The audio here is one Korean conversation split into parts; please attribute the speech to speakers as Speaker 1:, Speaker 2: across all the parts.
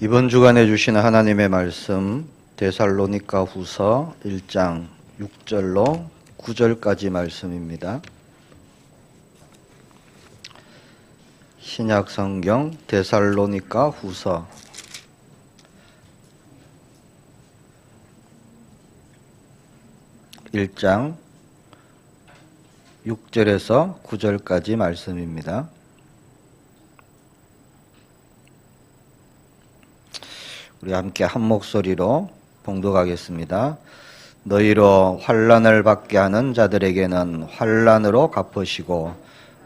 Speaker 1: 이번 주간에 주시는 하나님의 말씀 데살로니가 후서 1장 6절로 9절까지 말씀입니다. 신약 성경 데살로니가 후서 1장 6절에서 9절까지 말씀입니다. 우리 함께 한 목소리로 봉독하겠습니다. 너희로 환난을 받게 하는 자들에게는 환난으로 갚으시고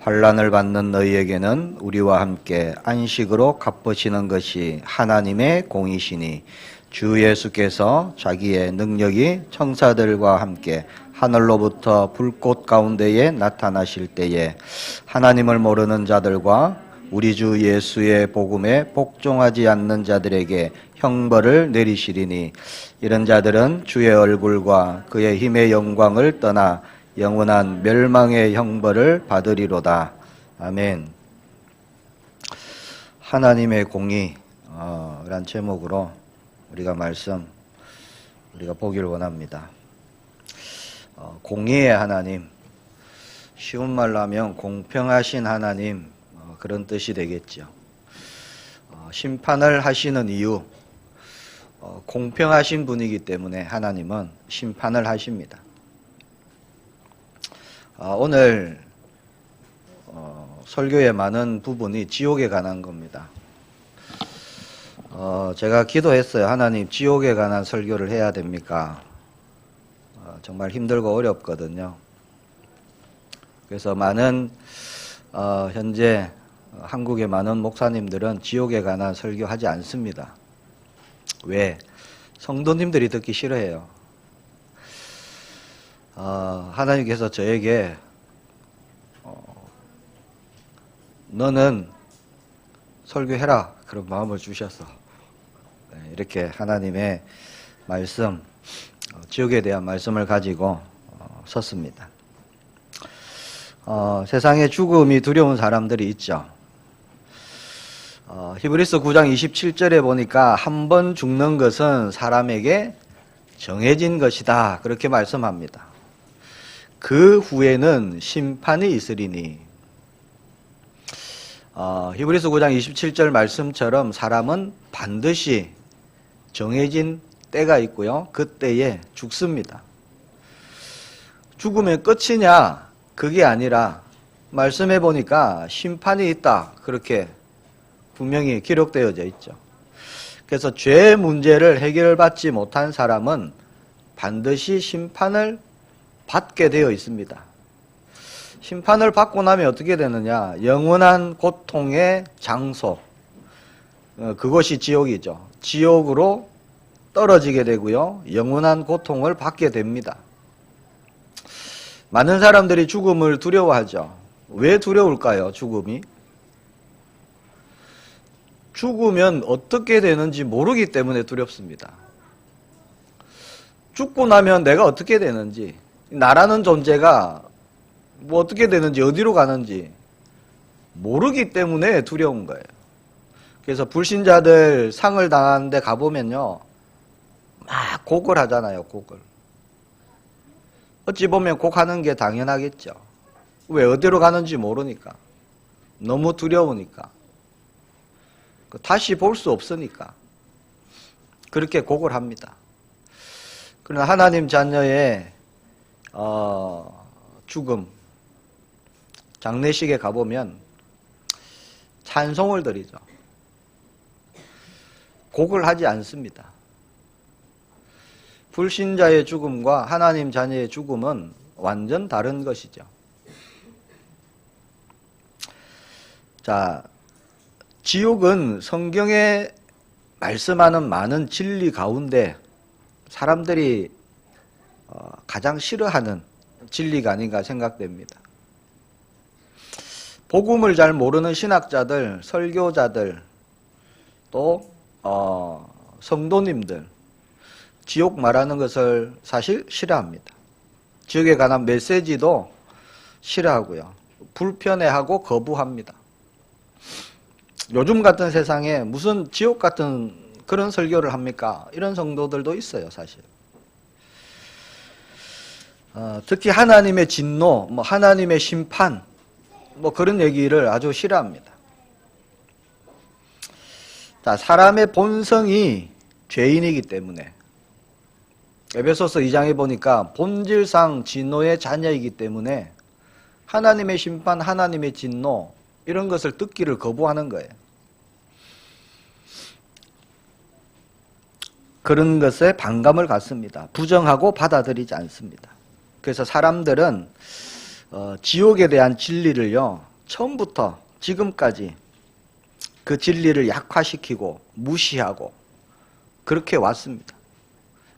Speaker 1: 환난을 받는 너희에게는 우리와 함께 안식으로 갚으시는 것이 하나님의 공이시니 주 예수께서 자기의 능력이 천사들과 함께 하늘로부터 불꽃 가운데에 나타나실 때에 하나님을 모르는 자들과 우리 주 예수의 복음에 복종하지 않는 자들에게 형벌을 내리시리니 이런 자들은 주의 얼굴과 그의 힘의 영광을 떠나 영원한 멸망의 형벌을 받으리로다. 아멘. 하나님의 공의 라는 제목으로 우리가 보기를 원합니다. 공의의 하나님, 쉬운 말로 하면 공평하신 하나님, 그런 뜻이 되겠죠. 심판을 하시는 이유, 공평하신 분이기 때문에 하나님은 심판을 하십니다. 오늘 설교의 많은 부분이 지옥에 관한 겁니다. 제가 기도했어요. 하나님, 지옥에 관한 설교를 해야 됩니까? 정말 힘들고 어렵거든요. 그래서 현재 한국의 많은 목사님들은 지옥에 관한 설교하지 않습니다. 왜? 성도님들이 듣기 싫어해요. 하나님께서 저에게 너는 설교해라 그런 마음을 주셔서 이렇게 하나님의 말씀, 지옥에 대한 말씀을 가지고 섰습니다. 세상에 죽음이 두려운 사람들이 있죠. 히브리서 9장 27절에 보니까 한 번 죽는 것은 사람에게 정해진 것이다. 그렇게 말씀합니다. 그 후에는 심판이 있으리니. 히브리서 9장 27절 말씀처럼 사람은 반드시 정해진 때가 있고요. 그때에 죽습니다. 죽으면 끝이냐? 그게 아니라 말씀해 보니까 심판이 있다. 그렇게 분명히 기록되어져 있죠. 그래서 죄 문제를 해결받지 못한 사람은 반드시 심판을 받게 되어 있습니다. 심판을 받고 나면 어떻게 되느냐? 영원한 고통의 장소, 그것이 지옥이죠. 지옥으로 떨어지게 되고요. 영원한 고통을 받게 됩니다. 많은 사람들이 죽음을 두려워하죠. 왜 두려울까요? 죽음이? 죽으면 어떻게 되는지 모르기 때문에 두렵습니다. 죽고 나면 내가 어떻게 되는지, 나라는 존재가 뭐 어떻게 되는지, 어디로 가는지 모르기 때문에 두려운 거예요. 그래서 불신자들 상을 당하는 데 가보면요, 막 곡을 하잖아요. 곡을. 어찌 보면 곡하는 게 당연하겠죠. 왜? 어디로 가는지 모르니까. 너무 두려우니까. 다시 볼 수 없으니까. 그렇게 곡을 합니다. 그러나 하나님 자녀의 죽음, 장례식에 가보면 찬송을 드리죠. 곡을 하지 않습니다. 불신자의 죽음과 하나님 자녀의 죽음은 완전 다른 것이죠. 자, 지옥은 성경에 말씀하는 많은 진리 가운데 사람들이 가장 싫어하는 진리가 아닌가 생각됩니다. 복음을 잘 모르는 신학자들, 설교자들, 또 성도님들, 지옥 말하는 것을 사실 싫어합니다. 지옥에 관한 메시지도 싫어하고요. 불편해하고 거부합니다. 요즘 같은 세상에 무슨 지옥 같은 그런 설교를 합니까? 이런 성도들도 있어요, 사실. 특히 하나님의 진노, 하나님의 심판, 그런 얘기를 아주 싫어합니다. 자, 사람의 본성이 죄인이기 때문에 에베소서 2장에 보니까 본질상 진노의 자녀이기 때문에 하나님의 심판, 하나님의 진노 이런 것을 듣기를 거부하는 거예요. 그런 것에 반감을 갖습니다. 부정하고 받아들이지 않습니다. 그래서 사람들은 지옥에 대한 진리를요, 처음부터 지금까지 그 진리를 약화시키고 무시하고 그렇게 왔습니다.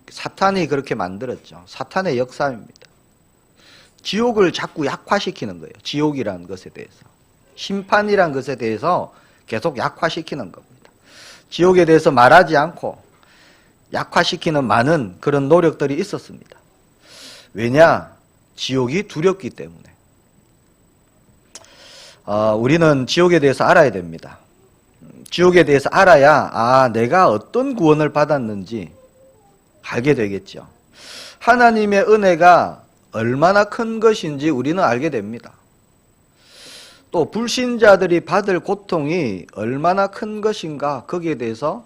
Speaker 1: 사탄이 그렇게 만들었죠. 사탄의 역사입니다. 지옥을 자꾸 약화시키는 거예요. 지옥이라는 것에 대해서. 심판이라는 것에 대해서 계속 약화시키는 겁니다. 지옥에 대해서 말하지 않고 약화시키는 많은 그런 노력들이 있었습니다. 왜냐? 지옥이 두렵기 때문에. 우리는 지옥에 대해서 알아야 됩니다. 지옥에 대해서 알아야 내가 어떤 구원을 받았는지 알게 되겠죠. 하나님의 은혜가 얼마나 큰 것인지 우리는 알게 됩니다. 또 불신자들이 받을 고통이 얼마나 큰 것인가 거기에 대해서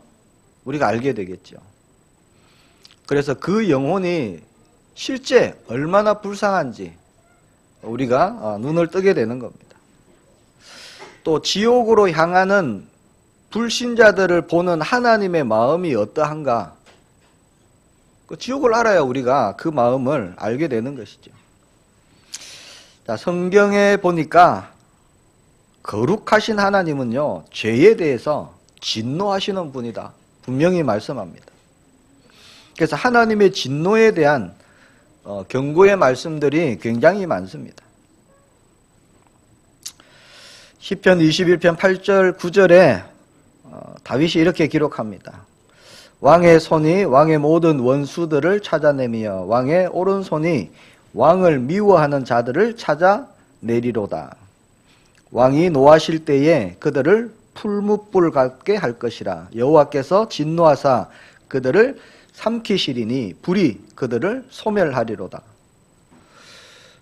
Speaker 1: 우리가 알게 되겠죠. 그래서 그 영혼이 실제 얼마나 불쌍한지 우리가 눈을 뜨게 되는 겁니다. 또 지옥으로 향하는 불신자들을 보는 하나님의 마음이 어떠한가? 그 지옥을 알아야 우리가 그 마음을 알게 되는 것이죠. 자, 성경에 보니까 거룩하신 하나님은요, 죄에 대해서 진노하시는 분이다. 분명히 말씀합니다. 그래서 하나님의 진노에 대한 경고의 말씀들이 굉장히 많습니다. 시편 21편 8절 9절에 다윗이 이렇게 기록합니다. 왕의 손이 왕의 모든 원수들을 찾아내며 왕의 오른손이 왕을 미워하는 자들을 찾아내리로다. 왕이 노하실 때에 그들을 풀무불 같게 할 것이라. 여호와께서 진노하사 그들을 삼키시리니 불이 그들을 소멸하리로다.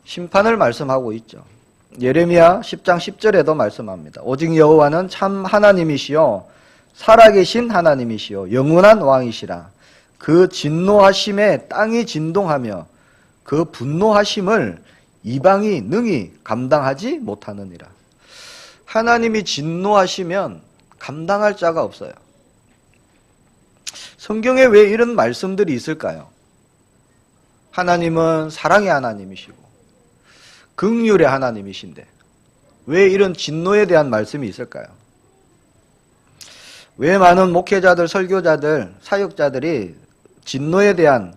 Speaker 1: 심판을 말씀하고 있죠. 예레미야 10장 10절에도 말씀합니다. 오직 여호와는 참 하나님이시요 살아계신 하나님이시요 영원한 왕이시라. 그 진노하심에 땅이 진동하며 그 분노하심을 이방이 능히 감당하지 못하느니라. 하나님이 진노하시면 감당할 자가 없어요. 성경에 왜 이런 말씀들이 있을까요? 하나님은 사랑의 하나님이시고 긍휼의 하나님이신데 왜 이런 진노에 대한 말씀이 있을까요? 왜 많은 목회자들, 설교자들, 사역자들이 진노에 대한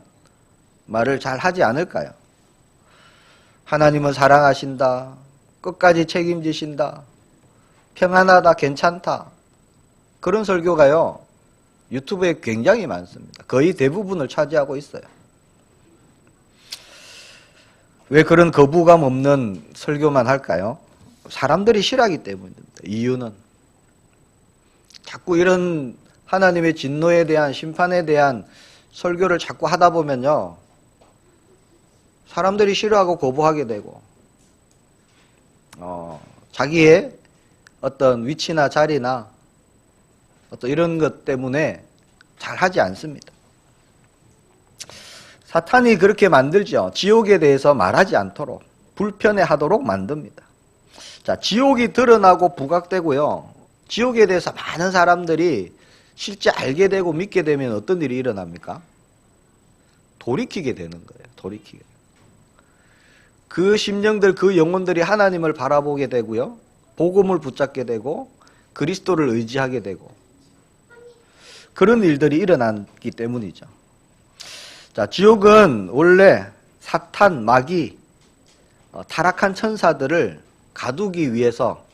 Speaker 1: 말을 잘 하지 않을까요? 하나님은 사랑하신다, 끝까지 책임지신다, 평안하다, 괜찮다, 그런 설교가요 유튜브에 굉장히 많습니다. 거의 대부분을 차지하고 있어요. 왜 그런 거부감 없는 설교만 할까요? 사람들이 싫어하기 때문입니다. 이유는 자꾸 이런 하나님의 진노에 대한, 심판에 대한 설교를 자꾸 하다 보면요 사람들이 싫어하고 거부하게 되고 자기의 어떤 위치나 자리나 어떤 이런 것 때문에 잘 하지 않습니다. 사탄이 그렇게 만들죠. 지옥에 대해서 말하지 않도록, 불편해하도록 만듭니다. 자, 지옥이 드러나고 부각되고요. 지옥에 대해서 많은 사람들이 실제 알게 되고 믿게 되면 어떤 일이 일어납니까? 돌이키게 되는 거예요. 돌이키게. 그 심령들, 그 영혼들이 하나님을 바라보게 되고요. 복음을 붙잡게 되고 그리스도를 의지하게 되고 그런 일들이 일어났기 때문이죠. 자, 지옥은 원래 사탄, 마귀, 타락한 천사들을 가두기 위해서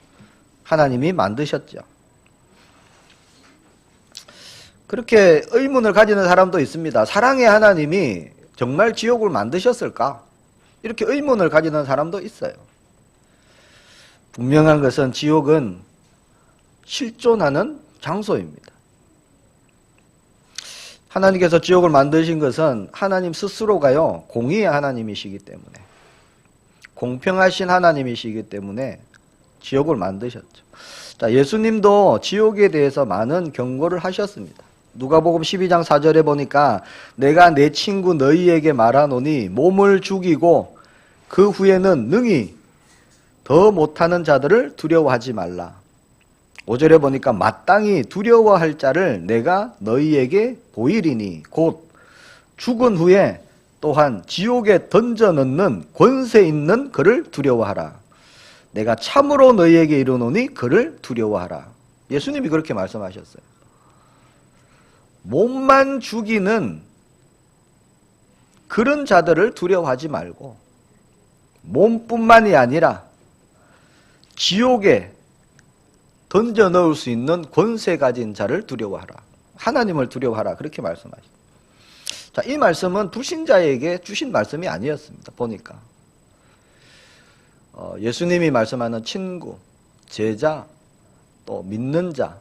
Speaker 1: 하나님이 만드셨죠. 그렇게 의문을 가지는 사람도 있습니다. 사랑의 하나님이 정말 지옥을 만드셨을까? 이렇게 의문을 가지는 사람도 있어요. 분명한 것은 지옥은 실존하는 장소입니다. 하나님께서 지옥을 만드신 것은 하나님 스스로가요, 공의의 하나님이시기 때문에, 공평하신 하나님이시기 때문에 지옥을 만드셨죠. 자, 예수님도 지옥에 대해서 많은 경고를 하셨습니다. 누가복음 12장 4절에 보니까 내가 내 친구 너희에게 말하노니 몸을 죽이고 그 후에는 능히 더 못하는 자들을 두려워하지 말라. 5절에 보니까 마땅히 두려워할 자를 내가 너희에게 보이리니 곧 죽은 후에 또한 지옥에 던져 넣는 권세 있는 그를 두려워하라. 내가 참으로 너희에게 이르노니 그를 두려워하라. 예수님이 그렇게 말씀하셨어요. 몸만 죽이는 그런 자들을 두려워하지 말고 몸뿐만이 아니라 지옥에 던져 넣을 수 있는 권세 가진 자를 두려워하라. 하나님을 두려워하라. 그렇게 말씀하십니다. 자, 이 말씀은 불신자에게 주신 말씀이 아니었습니다. 보니까 예수님이 말씀하는 친구, 제자, 또 믿는 자,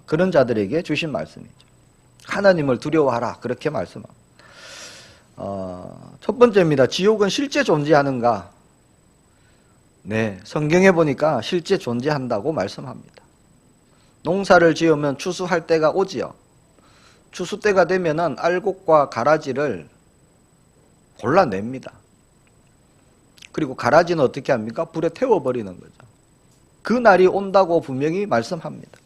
Speaker 1: 그런 자들에게 주신 말씀이죠. 하나님을 두려워하라. 그렇게 말씀합니다. 첫 번째입니다. 지옥은 실제 존재하는가? 네, 성경에 보니까 실제 존재한다고 말씀합니다. 농사를 지으면 추수할 때가 오지요. 추수 때가 되면은 알곡과 가라지를 골라냅니다. 그리고 가라지는 어떻게 합니까? 불에 태워버리는 거죠. 그 날이 온다고 분명히 말씀합니다.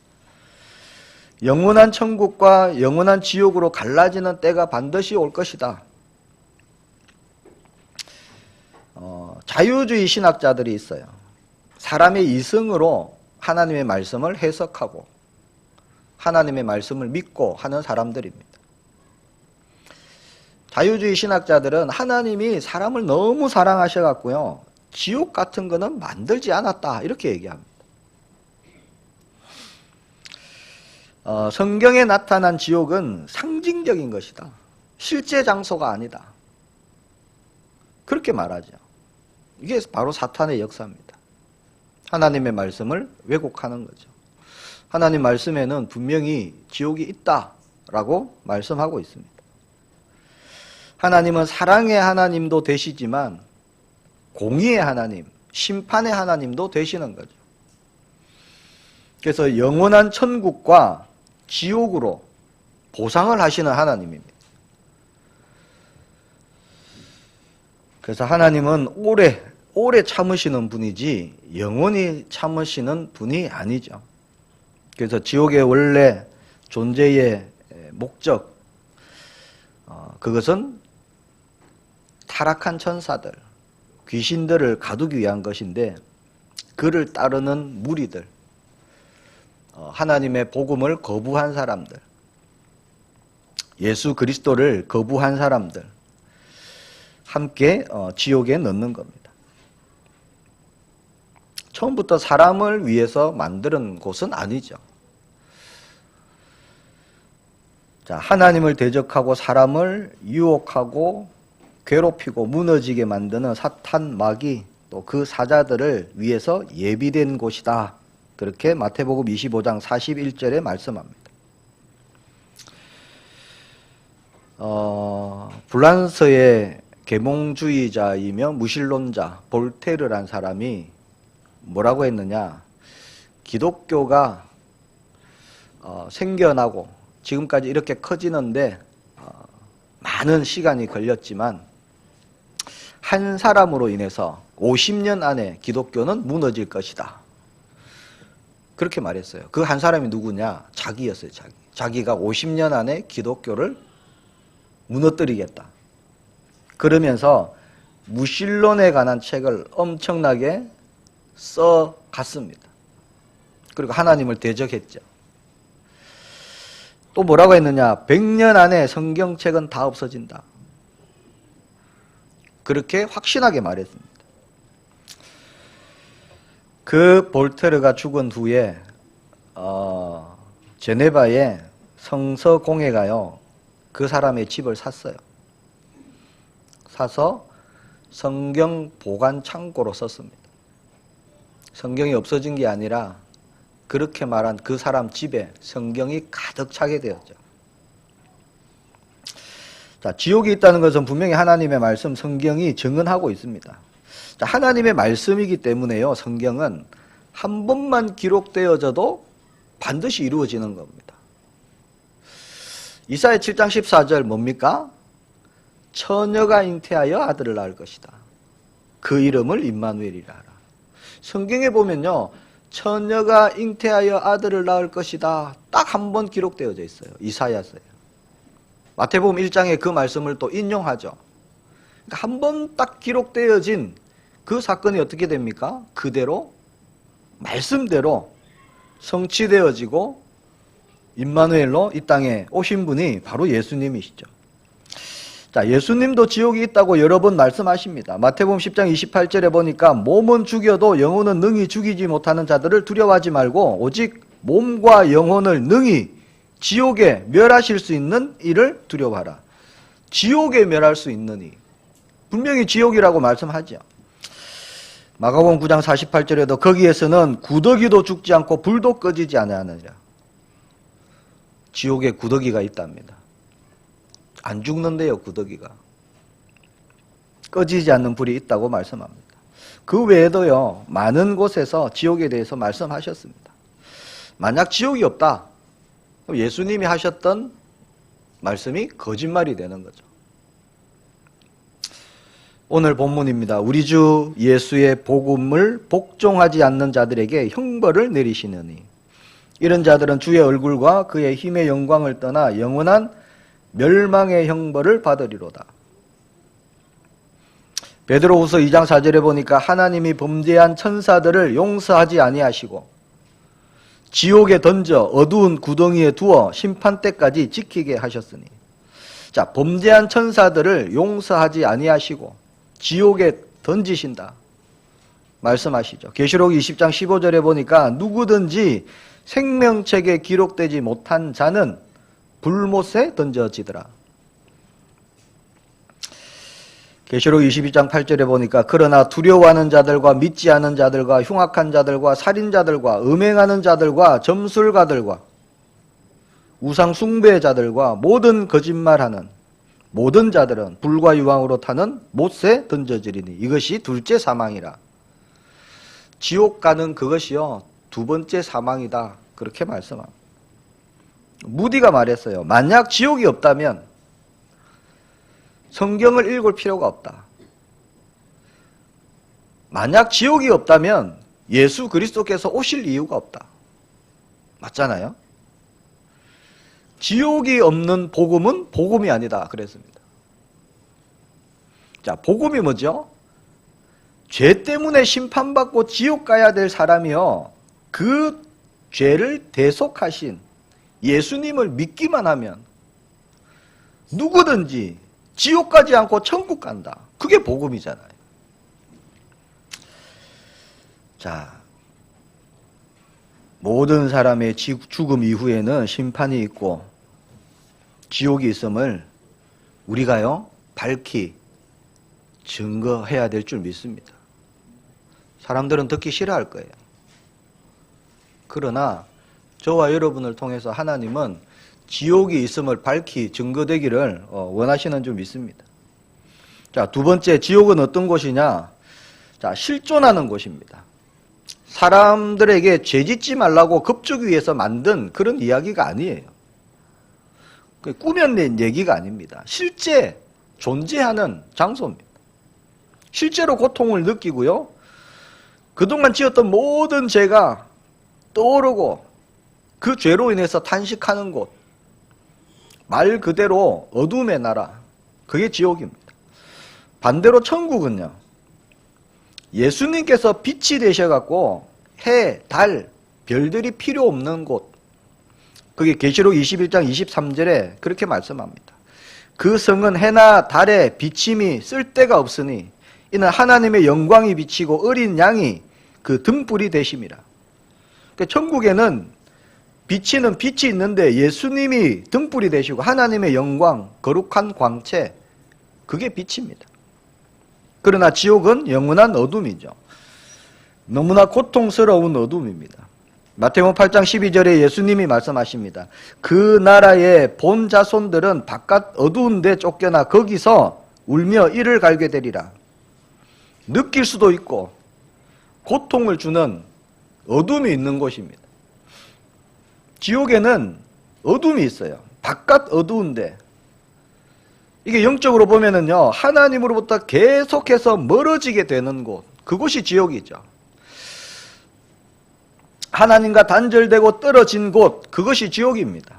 Speaker 1: 영원한 천국과 영원한 지옥으로 갈라지는 때가 반드시 올 것이다. 자유주의 신학자들이 있어요. 사람의 이성으로 하나님의 말씀을 해석하고 하나님의 말씀을 믿고 하는 사람들입니다. 자유주의 신학자들은 하나님이 사람을 너무 사랑하셔갖고요, 지옥 같은 거는 만들지 않았다, 이렇게 얘기합니다. 성경에 나타난 지옥은 상징적인 것이다. 실제 장소가 아니다. 그렇게 말하죠. 이게 바로 사탄의 역사입니다. 하나님의 말씀을 왜곡하는 거죠. 하나님 말씀에는 분명히 지옥이 있다라고 말씀하고 있습니다. 하나님은 사랑의 하나님도 되시지만 공의의 하나님, 심판의 하나님도 되시는 거죠. 그래서 영원한 천국과 지옥으로 보상을 하시는 하나님입니다. 그래서 하나님은 오래 참으시는 분이지 영원히 참으시는 분이 아니죠. 그래서 지옥의 원래 존재의 목적, 그것은 타락한 천사들, 귀신들을 가두기 위한 것인데, 그를 따르는 무리들, 하나님의 복음을 거부한 사람들, 예수 그리스도를 거부한 사람들, 함께 지옥에 넣는 겁니다. 처음부터 사람을 위해서 만드는 곳은 아니죠. 자, 하나님을 대적하고 사람을 유혹하고 괴롭히고 무너지게 만드는 사탄 마귀, 또 그 사자들을 위해서 예비된 곳이다. 그렇게 마태복음 25장 41절에 말씀합니다. 불란서의 계몽주의자이며 무신론자 볼테르란 사람이 뭐라고 했느냐? 기독교가 생겨나고 지금까지 이렇게 커지는데 많은 시간이 걸렸지만 한 사람으로 인해서 50년 안에 기독교는 무너질 것이다. 그렇게 말했어요. 그 한 사람이 누구냐? 자기였어요. 자기가 50년 안에 기독교를 무너뜨리겠다. 그러면서 무신론에 관한 책을 엄청나게 써갔습니다. 그리고 하나님을 대적했죠. 또 뭐라고 했느냐? 100년 안에 성경책은 다 없어진다. 그렇게 확신하게 말했습니다. 그 볼테르가 죽은 후에 제네바에 성서공회가요, 그 사람의 집을 샀어요. 사서 성경 보관 창고로 썼습니다. 성경이 없어진 게 아니라 그렇게 말한 그 사람 집에 성경이 가득 차게 되었죠. 자, 지옥이 있다는 것은 분명히 하나님의 말씀, 성경이 증언하고 있습니다. 자, 하나님의 말씀이기 때문에요, 성경은 한 번만 기록되어져도 반드시 이루어지는 겁니다. 이사야 7장 14절 뭡니까? 처녀가 잉태하여 아들을 낳을 것이다. 그 이름을 임마누엘이라 하라. 성경에 보면요, 처녀가 잉태하여 아들을 낳을 것이다. 딱 한 번 기록되어져 있어요. 이사야서에. 마태복음 1장에 그 말씀을 또 인용하죠. 그러니까 한 번 딱 기록되어진 그 사건이 어떻게 됩니까? 그대로 말씀대로 성취되어지고 임마누엘로 이 땅에 오신 분이 바로 예수님이시죠. 자, 예수님도 지옥이 있다고 여러 번 말씀하십니다. 마태복음 10장 28절에 보니까 몸은 죽여도 영혼은 능히 죽이지 못하는 자들을 두려워하지 말고 오직 몸과 영혼을 능히 지옥에 멸하실 수 있는 이를 두려워하라. 지옥에 멸할 수 있는 이. 분명히 지옥이라고 말씀하죠. 마가복음 9장 48절에도 거기에서는 구더기도 죽지 않고 불도 꺼지지 아니하느니라. 지옥에 구더기가 있답니다. 안 죽는데요, 구더기가. 꺼지지 않는 불이 있다고 말씀합니다. 그 외에도요, 많은 곳에서 지옥에 대해서 말씀하셨습니다. 만약 지옥이 없다, 그럼 예수님이 하셨던 말씀이 거짓말이 되는 거죠. 오늘 본문입니다. 우리 주 예수의 복음을 복종하지 않는 자들에게 형벌을 내리시느니 이런 자들은 주의 얼굴과 그의 힘의 영광을 떠나 영원한 멸망의 형벌을 받으리로다. 베드로후서 2장 4절에 보니까 하나님이 범죄한 천사들을 용서하지 아니하시고 지옥에 던져 어두운 구덩이에 두어 심판 때까지 지키게 하셨으니, 자, 범죄한 천사들을 용서하지 아니하시고 지옥에 던지신다 말씀하시죠. 계시록 20장 15절에 보니까 누구든지 생명책에 기록되지 못한 자는 불못에 던져지더라. 계시록 22장 8절에 보니까 그러나 두려워하는 자들과 믿지 않은 자들과 흉악한 자들과 살인자들과 음행하는 자들과 점술가들과 우상 숭배자들과 모든 거짓말하는 모든 자들은 불과 유황으로 타는 못에 던져지리니 이것이 둘째 사망이라. 지옥 가는 그것이요, 두 번째 사망이다. 그렇게 말씀합니다. 무디가 말했어요. 만약 지옥이 없다면 성경을 읽을 필요가 없다. 만약 지옥이 없다면 예수 그리스도께서 오실 이유가 없다. 맞잖아요? 지옥이 없는 복음은 복음이 아니다 그랬습니다. 자, 복음이 뭐죠? 죄 때문에 심판받고 지옥 가야 될 사람이요, 그 죄를 대속하신 예수님을 믿기만 하면 누구든지 지옥 가지 않고 천국 간다. 그게 복음이잖아요. 자, 모든 사람의 죽음 이후에는 심판이 있고 지옥이 있음을 우리가요, 밝히 증거해야 될 줄 믿습니다. 사람들은 듣기 싫어할 거예요. 그러나 저와 여러분을 통해서 하나님은 지옥이 있음을 밝히 증거되기를 원하시는 줄 믿습니다. 자, 두 번째, 지옥은 어떤 곳이냐? 자, 실존하는 곳입니다. 사람들에게 죄 짓지 말라고 겁주기 위해서 만든 그런 이야기가 아니에요. 꾸며낸 얘기가 아닙니다. 실제 존재하는 장소입니다. 실제로 고통을 느끼고요, 그동안 지었던 모든 죄가 떠오르고 그 죄로 인해서 탄식하는 곳, 말 그대로 어둠의 나라, 그게 지옥입니다. 반대로 천국은요, 예수님께서 빛이 되셔갖고 해, 달, 별들이 필요 없는 곳, 그게 계시록 21장 23절에 그렇게 말씀합니다. 그 성은 해나 달에 비침이 쓸데가 없으니 이는 하나님의 영광이 비치고 어린 양이 그 등불이 되심이라. 그러니까 천국에는 비치는 빛이 있는데 예수님이 등불이 되시고 하나님의 영광, 거룩한 광채, 그게 빛입니다. 그러나 지옥은 영원한 어둠이죠. 너무나 고통스러운 어둠입니다. 마태복음 8장 12절에 예수님이 말씀하십니다. 그 나라의 본 자손들은 바깥 어두운 데 쫓겨나 거기서 울며 이를 갈게 되리라. 느낄 수도 있고 고통을 주는 어둠이 있는 곳입니다. 지옥에는 어둠이 있어요. 바깥 어두운데. 이게 영적으로 보면은요, 하나님으로부터 계속해서 멀어지게 되는 곳, 그곳이 지옥이죠. 하나님과 단절되고 떨어진 곳, 그것이 지옥입니다.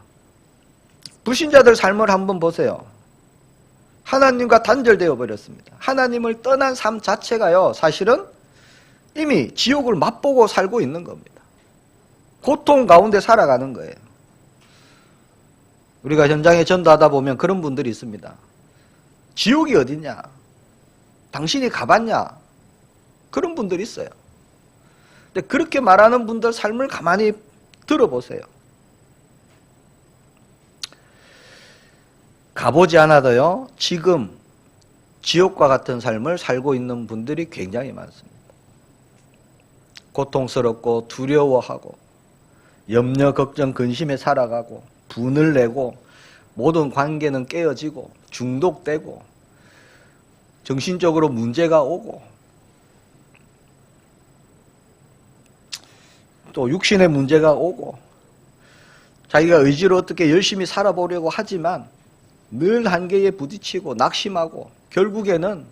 Speaker 1: 불신자들 삶을 한번 보세요. 하나님과 단절되어 버렸습니다. 하나님을 떠난 삶 자체가요, 사실은 이미 지옥을 맛보고 살고 있는 겁니다. 고통 가운데 살아가는 거예요. 우리가 현장에 전도하다 보면 그런 분들이 있습니다. 지옥이 어디냐? 당신이 가봤냐? 그런 분들이 있어요. 근데 그렇게 말하는 분들 삶을 가만히 들어보세요. 가보지 않아도요, 지금 지옥과 같은 삶을 살고 있는 분들이 굉장히 많습니다. 고통스럽고 두려워하고 염려, 걱정, 근심에 살아가고 분을 내고 모든 관계는 깨어지고 중독되고 정신적으로 문제가 오고 또 육신의 문제가 오고 자기가 의지로 어떻게 열심히 살아보려고 하지만 늘 한계에 부딪히고 낙심하고 결국에는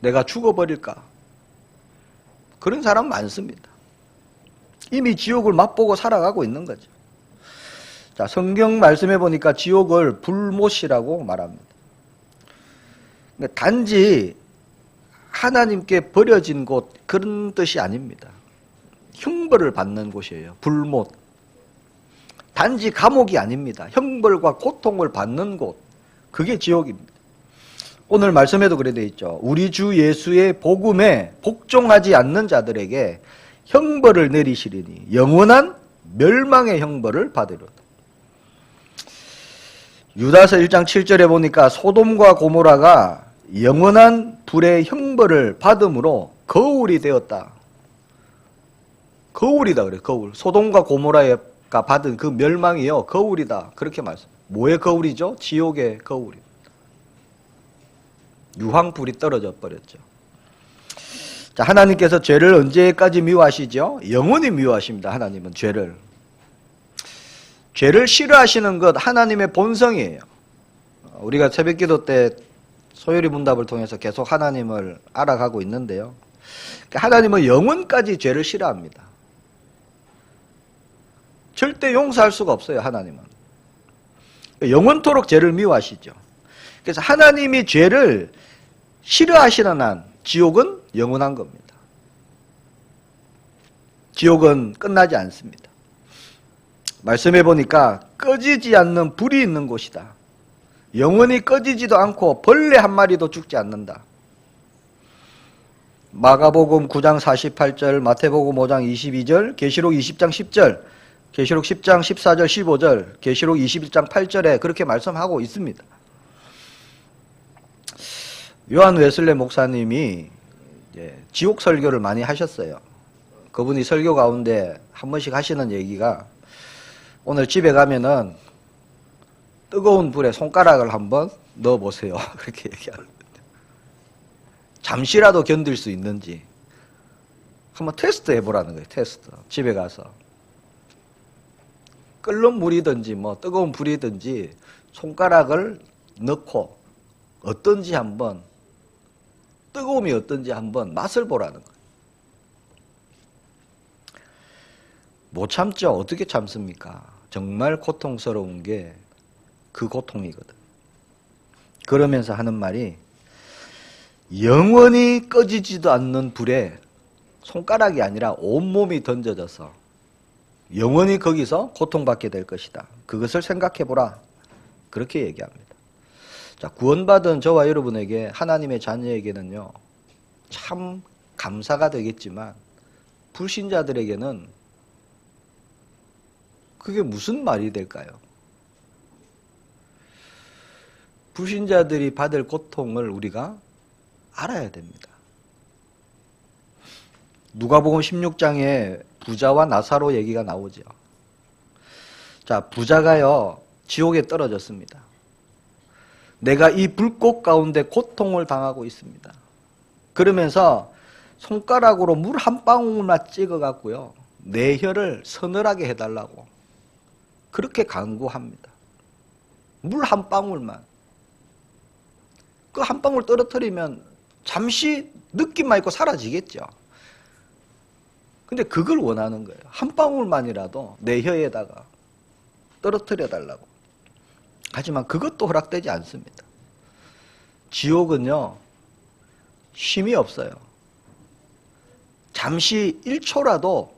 Speaker 1: 내가 죽어버릴까? 그런 사람 많습니다. 이미 지옥을 맛보고 살아가고 있는 거죠. 자, 성경 말씀해 보니까 지옥을 불못이라고 말합니다. 단지 하나님께 버려진 곳, 그런 뜻이 아닙니다. 형벌을 받는 곳이에요. 불못. 단지 감옥이 아닙니다. 형벌과 고통을 받는 곳, 그게 지옥입니다. 오늘 말씀에도 그래 돼 있죠. 우리 주 예수의 복음에 복종하지 않는 자들에게 형벌을 내리시리니 영원한 멸망의 형벌을 받으리로다. 유다서 1장 7절에 보니까 소돔과 고모라가 영원한 불의 형벌을 받음으로 거울이 되었다. 거울이다 그래요. 거울. 소돔과 고모라가 받은 그 멸망이요, 거울이다. 그렇게 말씀. 뭐의 거울이죠? 지옥의 거울입니다. 유황불이 떨어져 버렸죠. 자, 하나님께서 죄를 언제까지 미워하시죠? 영원히 미워하십니다. 하나님은 죄를. 죄를 싫어하시는 것 하나님의 본성이에요. 우리가 새벽기도 때 소요리 문답을 통해서 계속 하나님을 알아가고 있는데요. 하나님은 영원까지 죄를 싫어합니다. 절대 용서할 수가 없어요. 하나님은. 영원토록 죄를 미워하시죠. 그래서 하나님이 죄를 싫어하시는 한 지옥은 영원한 겁니다. 지옥은 끝나지 않습니다. 말씀해 보니까 꺼지지 않는 불이 있는 곳이다. 영원히 꺼지지도 않고 벌레 한 마리도 죽지 않는다. 마가복음 9장 48절, 마태복음 5장 22절, 계시록 20장 10절, 계시록 10장 14절 15절, 계시록 21장 8절에 그렇게 말씀하고 있습니다. 요한 웨슬레 목사님이 지옥 설교를 많이 하셨어요. 그분이 설교 가운데 한 번씩 하시는 얘기가, 오늘 집에 가면은 뜨거운 불에 손가락을 한번 넣어보세요. 그렇게 얘기합니다. 잠시라도 견딜 수 있는지 한번 테스트 해보라는 거예요. 테스트. 집에 가서 끓는 물이든지 뭐 뜨거운 불이든지 손가락을 넣고 어떤지 한번, 뜨거움이 어떤지 한번 맛을 보라는 거예요. 못 참죠. 어떻게 참습니까? 정말 고통스러운 게 그 고통이거든. 그러면서 하는 말이, 영원히 꺼지지도 않는 불에 손가락이 아니라 온몸이 던져져서 영원히 거기서 고통받게 될 것이다. 그것을 생각해보라. 그렇게 얘기합니다. 자, 구원받은 저와 여러분에게, 하나님의 자녀에게는요, 참 감사가 되겠지만 불신자들에게는 그게 무슨 말이 될까요? 불신자들이 받을 고통을 우리가 알아야 됩니다. 누가복음 16장에 부자와 나사로 얘기가 나오죠. 자, 부자가요, 지옥에 떨어졌습니다. 내가 이 불꽃 가운데 고통을 당하고 있습니다. 그러면서 손가락으로 물 한 방울만 찍어갖고요, 내 혀를 서늘하게 해달라고 그렇게 간구합니다. 물 한 방울만. 그 한 방울 떨어뜨리면 잠시 느낌만 있고 사라지겠죠. 근데 그걸 원하는 거예요. 한 방울만이라도 내 혀에다가 떨어뜨려 달라고. 하지만 그것도 허락되지 않습니다. 지옥은요, 쉼이 없어요. 잠시 1초라도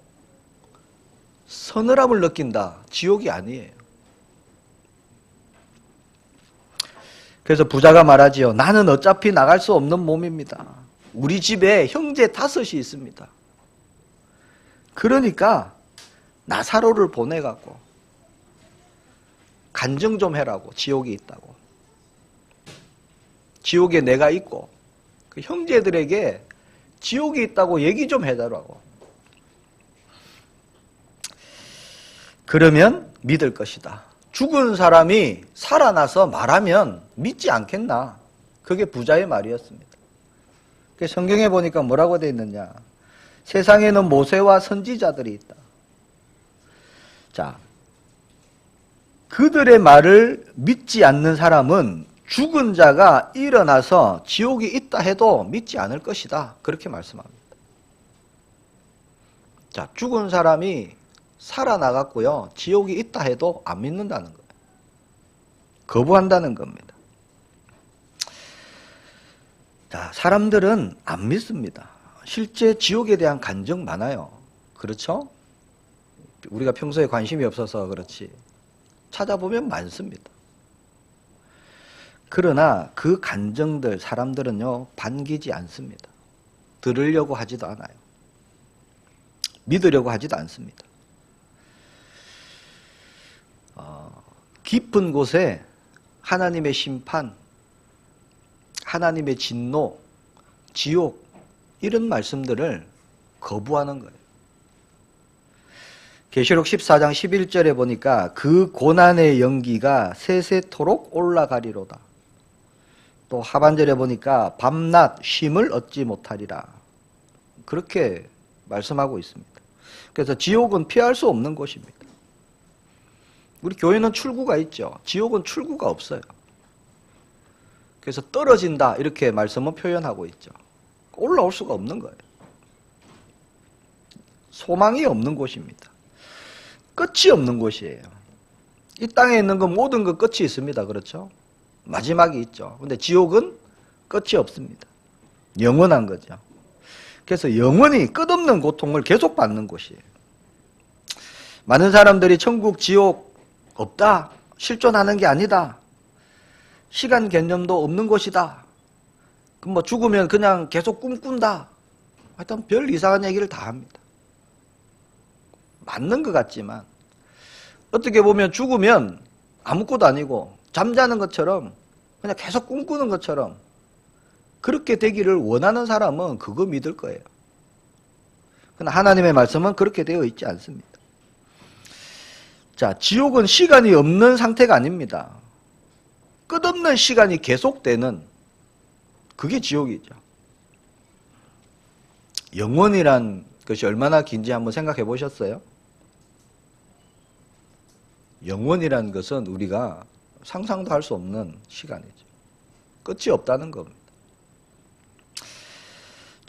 Speaker 1: 서늘함을 느낀다. 지옥이 아니에요. 그래서 부자가 말하지요. 나는 어차피 나갈 수 없는 몸입니다. 우리 집에 형제 5이 있습니다. 그러니까 나사로를 보내갖고 간증 좀 해라고. 지옥이 있다고. 지옥에 내가 있고 그 형제들에게 지옥이 있다고 얘기 좀 해달라고. 그러면 믿을 것이다. 죽은 사람이 살아나서 말하면 믿지 않겠나. 그게 부자의 말이었습니다. 성경에 보니까 뭐라고 되어 있느냐. 세상에는 모세와 선지자들이 있다. 자, 그들의 말을 믿지 않는 사람은 죽은 자가 일어나서 지옥이 있다 해도 믿지 않을 것이다. 그렇게 말씀합니다. 자, 죽은 사람이 살아나갔고요, 지옥이 있다 해도 안 믿는다는 거예요. 거부한다는 겁니다. 자, 사람들은 안 믿습니다. 실제 지옥에 대한 간증 많아요. 그렇죠? 우리가 평소에 관심이 없어서 그렇지 찾아보면 많습니다. 그러나 그 간증들 사람들은요, 반기지 않습니다. 들으려고 하지도 않아요. 믿으려고 하지도 않습니다. 깊은 곳에 하나님의 심판, 하나님의 진노, 지옥 이런 말씀들을 거부하는 거예요. 계시록 14장 11절에 보니까 그 고난의 연기가 세세토록 올라가리로다. 또 하반절에 보니까 밤낮 쉼을 얻지 못하리라. 그렇게 말씀하고 있습니다. 그래서 지옥은 피할 수 없는 곳입니다. 우리 교회는 출구가 있죠. 지옥은 출구가 없어요. 그래서 떨어진다 이렇게 말씀은 표현하고 있죠. 올라올 수가 없는 거예요. 소망이 없는 곳입니다. 끝이 없는 곳이에요. 이 땅에 있는 건 모든 것 끝이 있습니다. 그렇죠? 마지막이 있죠. 근데 지옥은 끝이 없습니다. 영원한 거죠. 그래서 영원히 끝없는 고통을 계속 받는 곳이에요. 많은 사람들이 천국, 지옥 없다, 실존하는 게 아니다, 시간 개념도 없는 곳이다, 뭐 죽으면 그냥 계속 꿈꾼다, 하여튼 별 이상한 얘기를 다 합니다. 맞는 것 같지만 어떻게 보면 죽으면 아무것도 아니고 잠자는 것처럼 그냥 계속 꿈꾸는 것처럼 그렇게 되기를 원하는 사람은 그거 믿을 거예요. 그러나 하나님의 말씀은 그렇게 되어 있지 않습니다. 자, 지옥은 시간이 없는 상태가 아닙니다. 끝없는 시간이 계속되는 그게 지옥이죠. 영원이란 것이 얼마나 긴지 한번 생각해 보셨어요? 영원이란 것은 우리가 상상도 할 수 없는 시간이죠. 끝이 없다는 겁니다.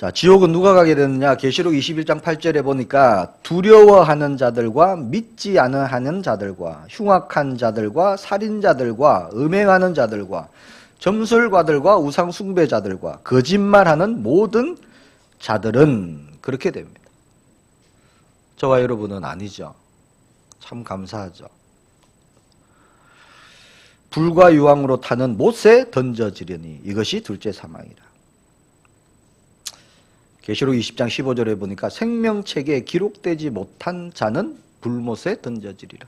Speaker 1: 자, 지옥은 누가 가게 되느냐? 계시록 21장 8절에 보니까 두려워하는 자들과 믿지 않으하는 자들과 흉악한 자들과 살인자들과 음행하는 자들과 점술가들과 우상 숭배자들과 거짓말하는 모든 자들은 그렇게 됩니다. 저와 여러분은 아니죠. 참 감사하죠. 불과 유황으로 타는 못에 던져지려니 이것이 둘째 사망이라. 계시록 20장 15절에 보니까 생명책에 기록되지 못한 자는 불못에 던져지리라.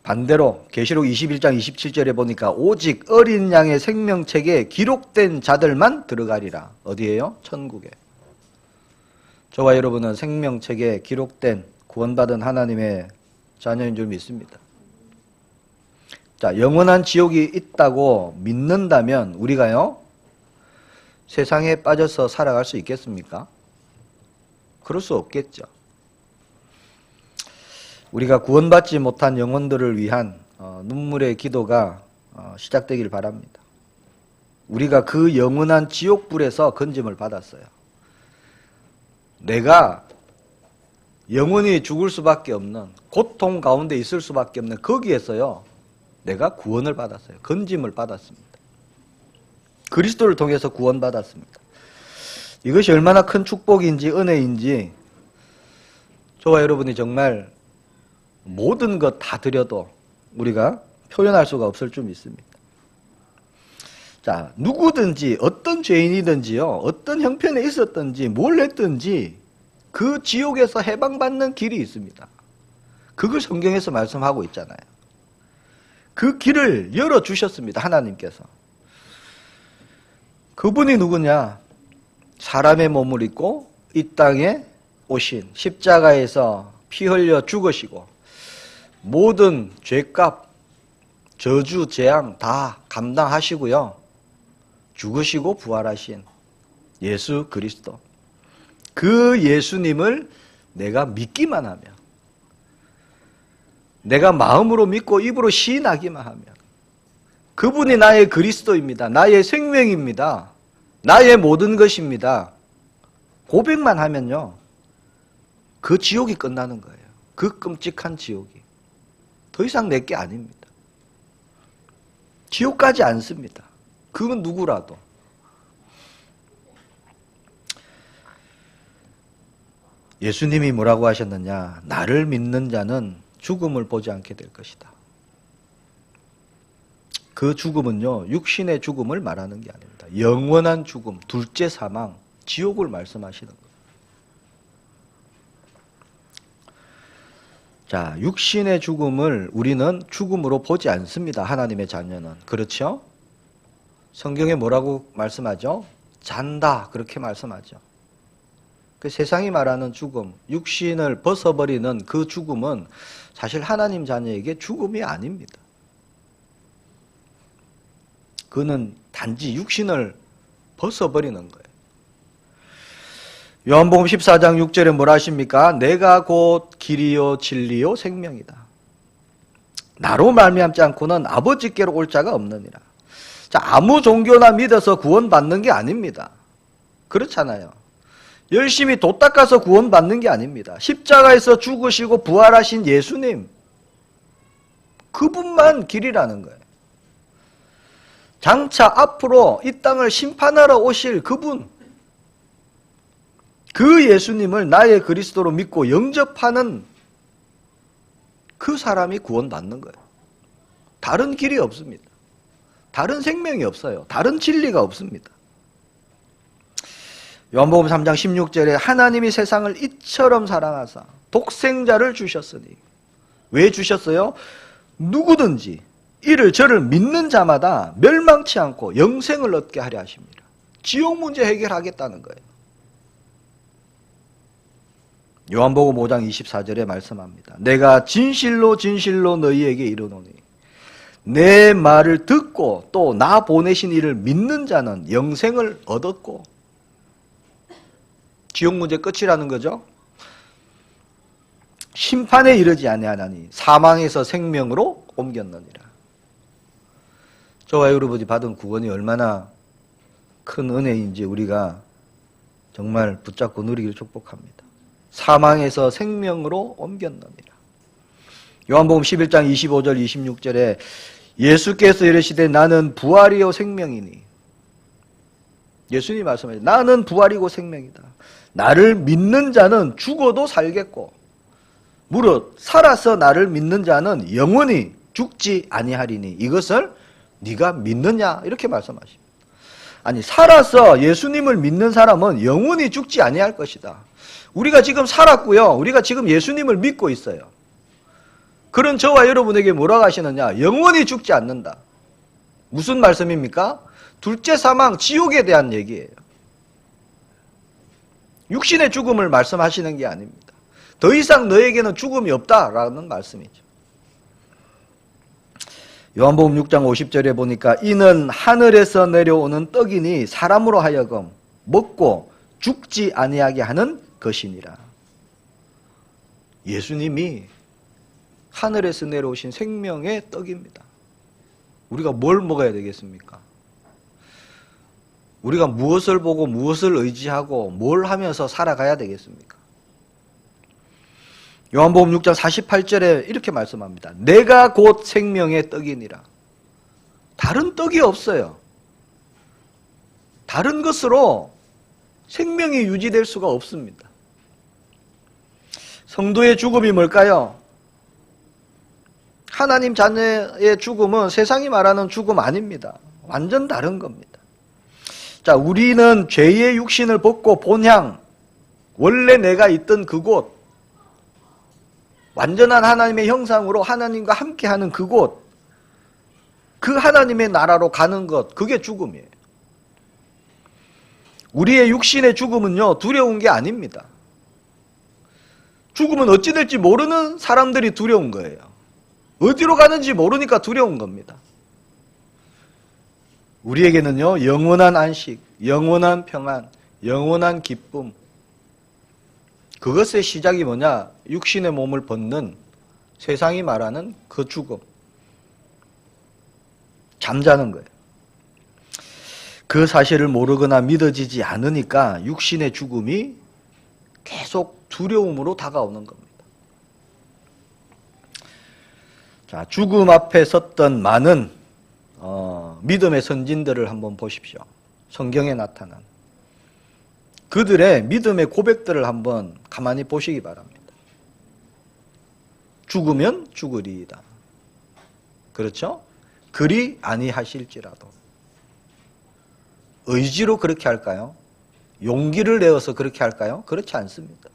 Speaker 1: 반대로 계시록 21장 27절에 보니까 오직 어린 양의 생명책에 기록된 자들만 들어가리라. 어디예요? 천국에. 저와 여러분은 생명책에 기록된 구원받은 하나님의 자녀인 줄 믿습니다. 자, 영원한 지옥이 있다고 믿는다면 우리가요, 세상에 빠져서 살아갈 수 있겠습니까? 그럴 수 없겠죠. 우리가 구원받지 못한 영혼들을 위한 눈물의 기도가 시작되길 바랍니다. 우리가 그 영원한 지옥불에서 건짐을 받았어요. 내가 영원히 죽을 수밖에 없는, 고통 가운데 있을 수밖에 없는 거기에서요, 내가 구원을 받았어요. 건짐을 받았습니다. 그리스도를 통해서 구원받았습니다. 이것이 얼마나 큰 축복인지 은혜인지 저와 여러분이 정말 모든 것 다 드려도 우리가 표현할 수가 없을 줄 믿습니다. 자, 누구든지 어떤 죄인이든지요, 어떤 형편에 있었든지 뭘 했든지 그 지옥에서 해방받는 길이 있습니다. 그걸 성경에서 말씀하고 있잖아요. 그 길을 열어주셨습니다. 하나님께서. 그분이 누구냐? 사람의 몸을 입고 이 땅에 오신, 십자가에서 피 흘려 죽으시고 모든 죄값, 저주, 재앙 다 감당하시고요, 죽으시고 부활하신 예수 그리스도, 그 예수님을 내가 믿기만 하면, 내가 마음으로 믿고 입으로 시인하기만 하면 그분이 나의 그리스도입니다. 나의 생명입니다. 나의 모든 것입니다. 고백만 하면요, 그 지옥이 끝나는 거예요. 그 끔찍한 지옥이. 더 이상 내 게 아닙니다. 지옥 가지 않습니다. 그건 누구라도. 예수님이 뭐라고 하셨느냐? 나를 믿는 자는 죽음을 보지 않게 될 것이다. 그 죽음은요, 육신의 죽음을 말하는 게 아닙니다. 영원한 죽음, 둘째 사망, 지옥을 말씀하시는 거예요. 자, 육신의 죽음을 우리는 죽음으로 보지 않습니다. 하나님의 자녀는. 그렇죠? 성경에 뭐라고 말씀하죠? 잔다, 그렇게 말씀하죠. 그 세상이 말하는 죽음, 육신을 벗어버리는 그 죽음은 사실 하나님 자녀에게 죽음이 아닙니다. 그는 단지 육신을 벗어버리는 거예요. 요한복음 14장 6절에 뭐라 하십니까? 내가 곧 길이요 진리요 생명이다. 나로 말미암지 않고는 아버지께로 올 자가 없느니라. 자, 아무 종교나 믿어서 구원받는 게 아닙니다. 그렇잖아요. 열심히 도 닦아서 구원받는 게 아닙니다. 십자가에서 죽으시고 부활하신 예수님, 그분만 길이라는 거예요. 장차 앞으로 이 땅을 심판하러 오실 그분, 그 예수님을 나의 그리스도로 믿고 영접하는 그 사람이 구원받는 거예요. 다른 길이 없습니다. 다른 생명이 없어요. 다른 진리가 없습니다. 요한복음 3장 16절에 하나님이 세상을 이처럼 사랑하사 독생자를 주셨으니, 왜 주셨어요? 누구든지 이를 저를 믿는 자마다 멸망치 않고 영생을 얻게 하려 하십니다. 지옥 문제 해결하겠다는 거예요. 요한복음 5장 24절에 말씀합니다. 내가 진실로 진실로 너희에게 이르노니 내 말을 듣고 또 나 보내신 이를 믿는 자는 영생을 얻었고, 지옥 문제 끝이라는 거죠. 심판에 이르지 아니하나니 사망에서 생명으로 옮겼느니라. 저와 여러분이 받은 구원이 얼마나 큰 은혜인지 우리가 정말 붙잡고 누리기를 축복합니다. 사망에서 생명으로 옮겼느니라. 요한복음 11장 25절 26절에 예수께서 이르시되 나는 부활이요 생명이니, 예수님이 말씀하시죠. 나는 부활이고 생명이다. 나를 믿는 자는 죽어도 살겠고 무릇 살아서 나를 믿는 자는 영원히 죽지 아니하리니 이것을 네가 믿느냐, 이렇게 말씀하십니다. 아니, 살아서 예수님을 믿는 사람은 영원히 죽지 아니할 것이다. 우리가 지금 살았고요, 우리가 지금 예수님을 믿고 있어요. 그런 저와 여러분에게 뭐라고 하시느냐? 영원히 죽지 않는다. 무슨 말씀입니까? 둘째 사망, 지옥에 대한 얘기예요. 육신의 죽음을 말씀하시는 게 아닙니다. 더 이상 너에게는 죽음이 없다라는 말씀이죠. 요한복음 6장 50절에 보니까 이는 하늘에서 내려오는 떡이니 사람으로 하여금 먹고 죽지 아니하게 하는 것이니라. 예수님이 하늘에서 내려오신 생명의 떡입니다. 우리가 뭘 먹어야 되겠습니까? 우리가 무엇을 보고 무엇을 의지하고 뭘 하면서 살아가야 되겠습니까? 요한복음 6장 48절에 이렇게 말씀합니다. 내가 곧 생명의 떡이니라. 다른 떡이 없어요. 다른 것으로 생명이 유지될 수가 없습니다. 성도의 죽음이 뭘까요? 하나님 자녀의 죽음은 세상이 말하는 죽음 아닙니다. 완전 다른 겁니다. 자, 우리는 죄의 육신을 벗고 본향, 원래 내가 있던 그곳, 완전한 하나님의 형상으로 하나님과 함께하는 그곳, 그 하나님의 나라로 가는 것, 그게 죽음이에요. 우리의 육신의 죽음은요, 두려운 게 아닙니다. 죽음은 어찌 될지 모르는 사람들이 두려운 거예요. 어디로 가는지 모르니까 두려운 겁니다. 우리에게는요, 영원한 안식, 영원한 평안, 영원한 기쁨, 그것의 시작이 뭐냐? 육신의 몸을 벗는 세상이 말하는 그 죽음. 잠자는 거예요. 그 사실을 모르거나 믿어지지 않으니까 육신의 죽음이 계속 두려움으로 다가오는 겁니다. 자, 죽음 앞에 섰던 많은 믿음의 선진들을 한번 보십시오. 성경에 나타난 그들의 믿음의 고백들을 한번 가만히 보시기 바랍니다. 죽으면 죽으리이다. 그렇죠? 그리 아니하실지라도. 의지로 그렇게 할까요? 용기를 내어서 그렇게 할까요? 그렇지 않습니다.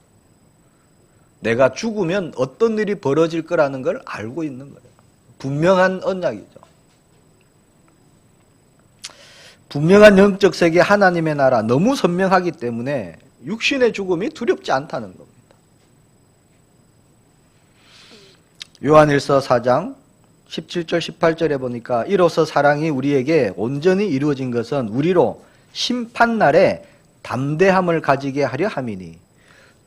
Speaker 1: 내가 죽으면 어떤 일이 벌어질 거라는 걸 알고 있는 거예요. 분명한 언약이죠. 분명한 영적 세계 하나님의 나라 너무 선명하기 때문에 육신의 죽음이 두렵지 않다는 겁니다. 요한일서 4장 17절 18절에 보니까 이로써 사랑이 우리에게 온전히 이루어진 것은 우리로 심판날에 담대함을 가지게 하려 함이니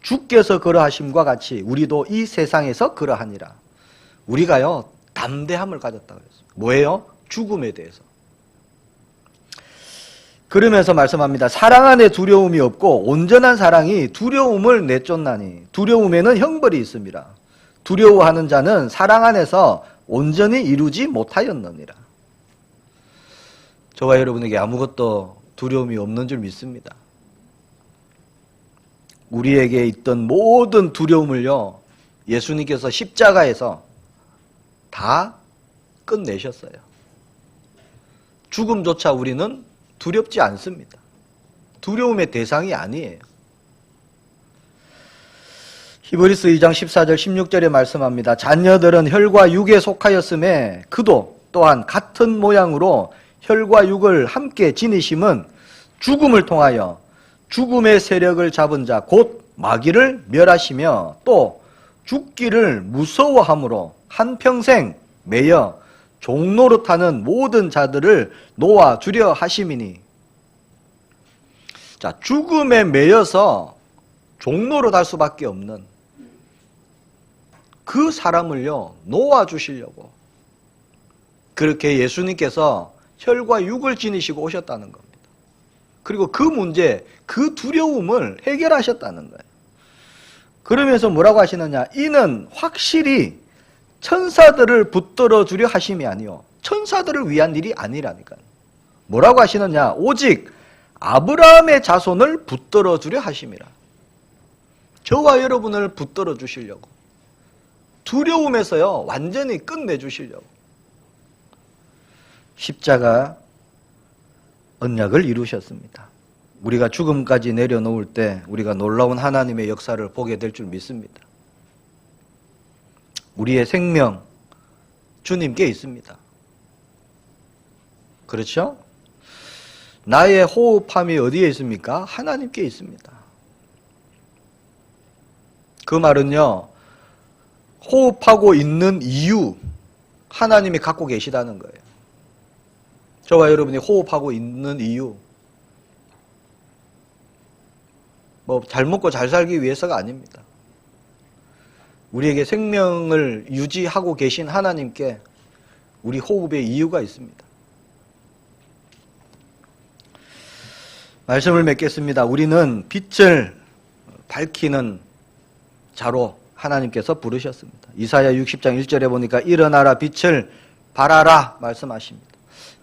Speaker 1: 주께서 그러하심과 같이 우리도 이 세상에서 그러하니라. 우리가요 담대함을 가졌다고 했어요. 뭐예요? 죽음에 대해서. 그러면서 말씀합니다. 사랑 안에 두려움이 없고 온전한 사랑이 두려움을 내쫓나니 두려움에는 형벌이 있습니다. 두려워하는 자는 사랑 안에서 온전히 이루지 못하였느니라. 저와 여러분에게 아무것도 두려움이 없는 줄 믿습니다. 우리에게 있던 모든 두려움을요 예수님께서 십자가에서 다 끝내셨어요. 죽음조차 우리는 두렵지 않습니다. 두려움의 대상이 아니에요. 히브리서 2장 14절 16절에 말씀합니다. 자녀들은 혈과 육에 속하였음에 그도 또한 같은 모양으로 혈과 육을 함께 지니심은 죽음을 통하여 죽음의 세력을 잡은 자 곧 마귀를 멸하시며 또 죽기를 무서워함으로 한평생 매여 종노릇하는 모든 자들을 놓아주려 하심이니. 자, 죽음에 매여서 종노릇할 수밖에 없는 그 사람을요 놓아주시려고 그렇게 예수님께서 혈과 육을 지니시고 오셨다는 겁니다. 그리고 그 문제, 그 두려움을 해결하셨다는 거예요. 그러면서 뭐라고 하시느냐? 이는 확실히 천사들을 붙들어 주려 하심이 아니요 천사들을 위한 일이 아니라니까요. 뭐라고 하시느냐? 오직 아브라함의 자손을 붙들어 주려 하심이라. 저와 여러분을 붙들어 주시려고, 두려움에서요 완전히 끝내주시려고 십자가 언약을 이루셨습니다. 우리가 죽음까지 내려놓을 때 우리가 놀라운 하나님의 역사를 보게 될 줄 믿습니다. 우리의 생명 주님께 있습니다. 그렇죠? 나의 호흡함이 어디에 있습니까? 하나님께 있습니다. 그 말은요, 호흡하고 있는 이유, 하나님이 갖고 계시다는 거예요. 저와 여러분이 호흡하고 있는 이유, 뭐 잘 먹고 잘 살기 위해서가 아닙니다. 우리에게 생명을 유지하고 계신 하나님께 우리 호흡의 이유가 있습니다. 말씀을 맺겠습니다. 우리는 빛을 밝히는 자로 하나님께서 부르셨습니다. 이사야 60장 1절에 보니까 일어나라 빛을 발하라 말씀하십니다.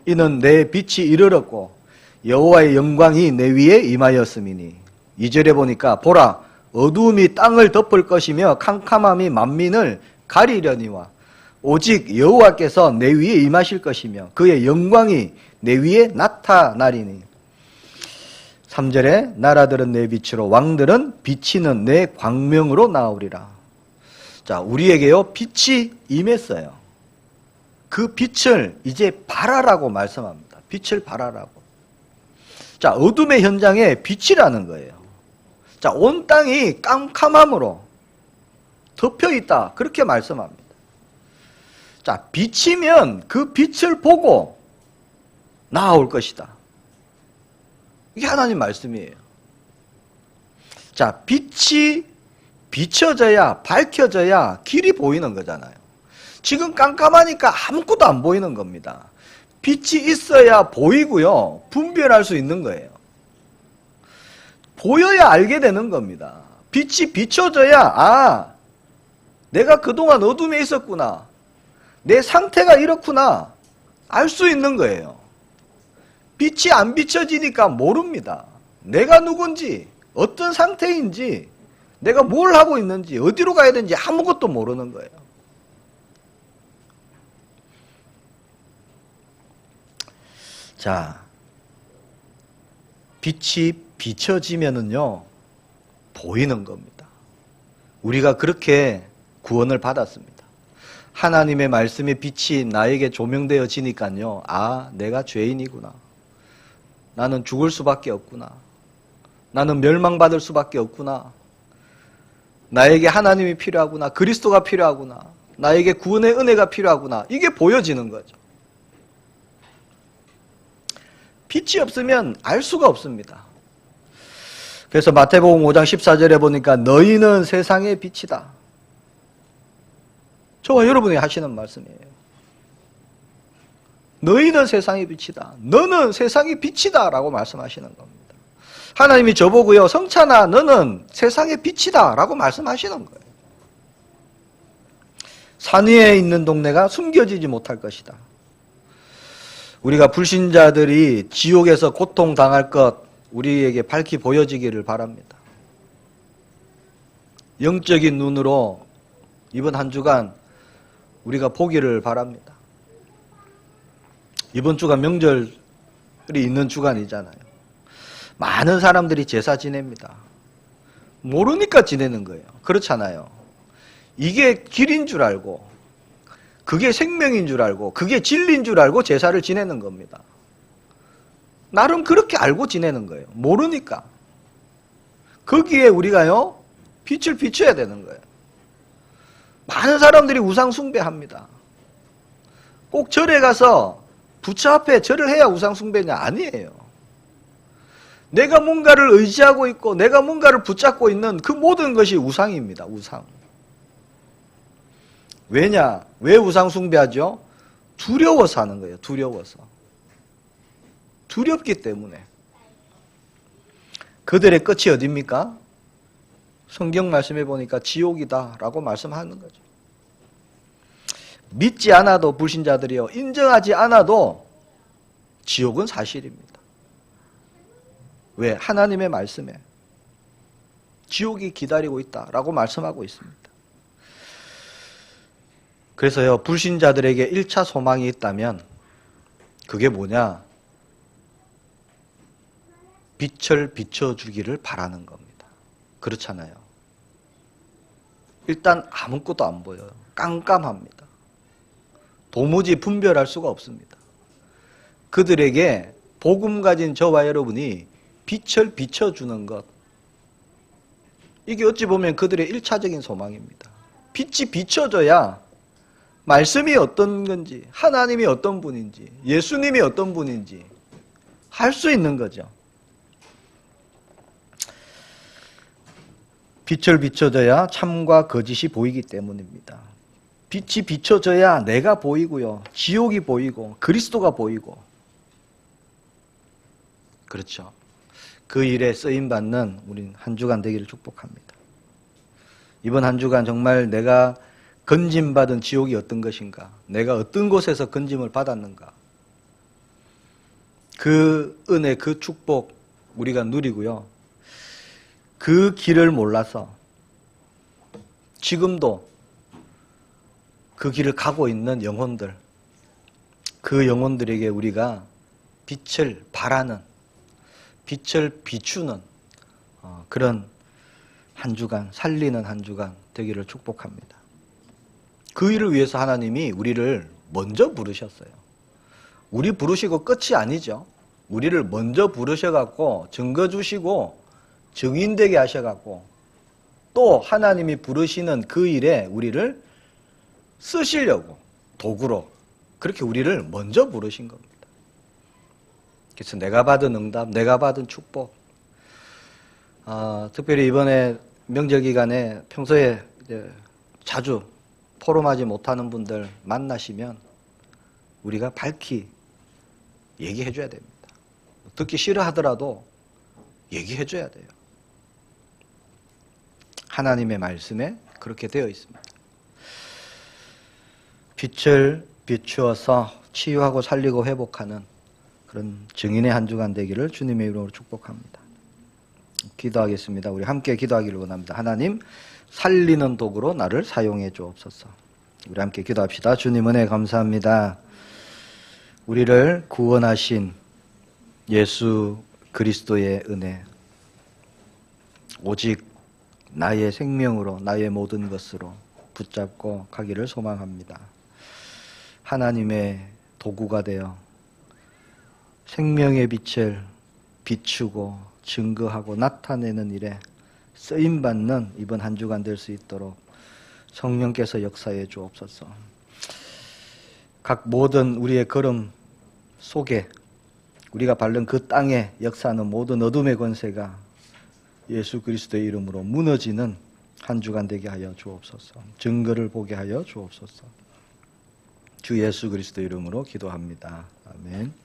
Speaker 1: 이는 내 빛이 이르렀고 여호와의 영광이 내 위에 임하였음이니. 2절에 보니까 보라 어두움이 땅을 덮을 것이며 캄캄함이 만민을 가리려니와 오직 여호와께서 내 위에 임하실 것이며 그의 영광이 내 위에 나타나리니. 3절에 나라들은 내 빛으로 왕들은 비치는 내 광명으로 나오리라. 자, 우리에게요 빛이 임했어요. 그 빛을 이제 발하라고 말씀합니다. 빛을 발하라고. 자, 어둠의 현장에 빛이라는 거예요. 자, 온 땅이 깜깜함으로 덮여 있다. 그렇게 말씀합니다. 자, 빛이면 그 빛을 보고 나아올 것이다. 이게 하나님 말씀이에요. 자, 빛이 비춰져야, 밝혀져야 길이 보이는 거잖아요. 지금 깜깜하니까 아무것도 안 보이는 겁니다. 빛이 있어야 보이고요, 분별할 수 있는 거예요. 보여야 알게 되는 겁니다. 빛이 비춰져야, 아, 내가 그동안 어둠에 있었구나, 내 상태가 이렇구나 알 수 있는 거예요. 빛이 안 비춰지니까 모릅니다. 내가 누군지, 어떤 상태인지, 내가 뭘 하고 있는지, 어디로 가야 되는지 아무것도 모르는 거예요. 자, 빛이 비춰지면은요, 보이는 겁니다. 우리가 그렇게 구원을 받았습니다. 하나님의 말씀의 빛이 나에게 조명되어지니까요, 아, 내가 죄인이구나. 나는 죽을 수밖에 없구나. 나는 멸망받을 수밖에 없구나. 나에게 하나님이 필요하구나. 그리스도가 필요하구나. 나에게 구원의 은혜가 필요하구나. 이게 보여지는 거죠. 빛이 없으면 알 수가 없습니다. 그래서 마태복음 5장 14절에 보니까 너희는 세상의 빛이다. 저와 여러분이 하시는 말씀이에요. 너희는 세상의 빛이다. 너는 세상의 빛이다 라고 말씀하시는 겁니다. 하나님이 저보고요, 성찬아 너는 세상의 빛이다 라고 말씀하시는 거예요. 산 위에 있는 동네가 숨겨지지 못할 것이다. 우리가 불신자들이 지옥에서 고통당할 것 우리에게 밝히 보여지기를 바랍니다. 영적인 눈으로 이번 한 주간 우리가 보기를 바랍니다. 이번 주가 명절이 있는 주간이잖아요. 많은 사람들이 제사 지냅니다. 모르니까 지내는 거예요. 그렇잖아요. 이게 길인 줄 알고, 그게 생명인 줄 알고, 그게 진리인 줄 알고 제사를 지내는 겁니다. 나름 그렇게 알고 지내는 거예요. 모르니까. 거기에 우리가요, 빛을 비춰야 되는 거예요. 많은 사람들이 우상 숭배합니다. 꼭 절에 가서 부처 앞에 절을 해야 우상 숭배냐? 아니에요. 내가 뭔가를 의지하고 있고 내가 뭔가를 붙잡고 있는 그 모든 것이 우상입니다. 우상. 왜냐? 왜 우상 숭배하죠? 두려워서 하는 거예요. 두려워서. 두렵기 때문에. 그들의 끝이 어디입니까? 성경 말씀해 보니까 지옥이다 라고 말씀하는 거죠. 믿지 않아도 불신자들이요, 인정하지 않아도 지옥은 사실입니다. 왜? 하나님의 말씀에 지옥이 기다리고 있다라고 말씀하고 있습니다. 그래서요, 불신자들에게 1차 소망이 있다면 그게 뭐냐? 빛을 비춰주기를 바라는 겁니다. 그렇잖아요. 일단 아무것도 안 보여요. 깜깜합니다. 도무지 분별할 수가 없습니다. 그들에게 복음 가진 저와 여러분이 빛을 비춰주는 것, 이게 어찌 보면 그들의 1차적인 소망입니다. 빛이 비춰져야 말씀이 어떤 건지, 하나님이 어떤 분인지, 예수님이 어떤 분인지 할 수 있는 거죠. 빛을 비춰져야 참과 거짓이 보이기 때문입니다. 빛이 비춰져야 내가 보이고요, 지옥이 보이고 그리스도가 보이고, 그렇죠. 그 일에 쓰임받는 우린 한 주간 되기를 축복합니다. 이번 한 주간 정말 내가 건짐받은 지옥이 어떤 것인가, 내가 어떤 곳에서 건짐을 받았는가, 그 은혜, 그 축복 우리가 누리고요. 그 길을 몰라서 지금도 그 길을 가고 있는 영혼들, 그 영혼들에게 우리가 빛을 발하는, 빛을 비추는 그런 한 주간, 살리는 한 주간 되기를 축복합니다. 그 일을 위해서 하나님이 우리를 먼저 부르셨어요. 우리 부르시고 끝이 아니죠. 우리를 먼저 부르셔갖고 증거 주시고 증인되게 하셔갖고 또 하나님이 부르시는 그 일에 우리를 쓰시려고 도구로 그렇게 우리를 먼저 부르신 겁니다. 그래서 내가 받은 응답, 내가 받은 축복, 특별히 이번에 명절 기간에 평소에 이제 자주 포럼하지 못하는 분들 만나시면 우리가 밝히 얘기해 줘야 됩니다. 듣기 싫어하더라도 얘기해 줘야 돼요. 하나님의 말씀에 그렇게 되어 있습니다. 빛을 비추어서 치유하고 살리고 회복하는 그런 증인의 한 주간 되기를 주님의 이름으로 축복합니다. 기도하겠습니다. 우리 함께 기도하기를 원합니다. 하나님, 살리는 도구로 나를 사용해 주옵소서. 우리 함께 기도합시다. 주님 은혜 감사합니다. 우리를 구원하신 예수 그리스도의 은혜, 오직 나의 생명으로, 나의 모든 것으로 붙잡고 가기를 소망합니다. 하나님의 도구가 되어 생명의 빛을 비추고 증거하고 나타내는 일에 쓰임받는 이번 한 주간 될 수 있도록 성령께서 역사해 주옵소서. 각 모든 우리의 걸음 속에 우리가 밟는 그 땅에 역사하는 모든 어둠의 권세가 예수 그리스도의 이름으로 무너지는 한 주간 되게 하여 주옵소서. 증거를 보게 하여 주옵소서. 주 예수 그리스도의 이름으로 기도합니다. 아멘.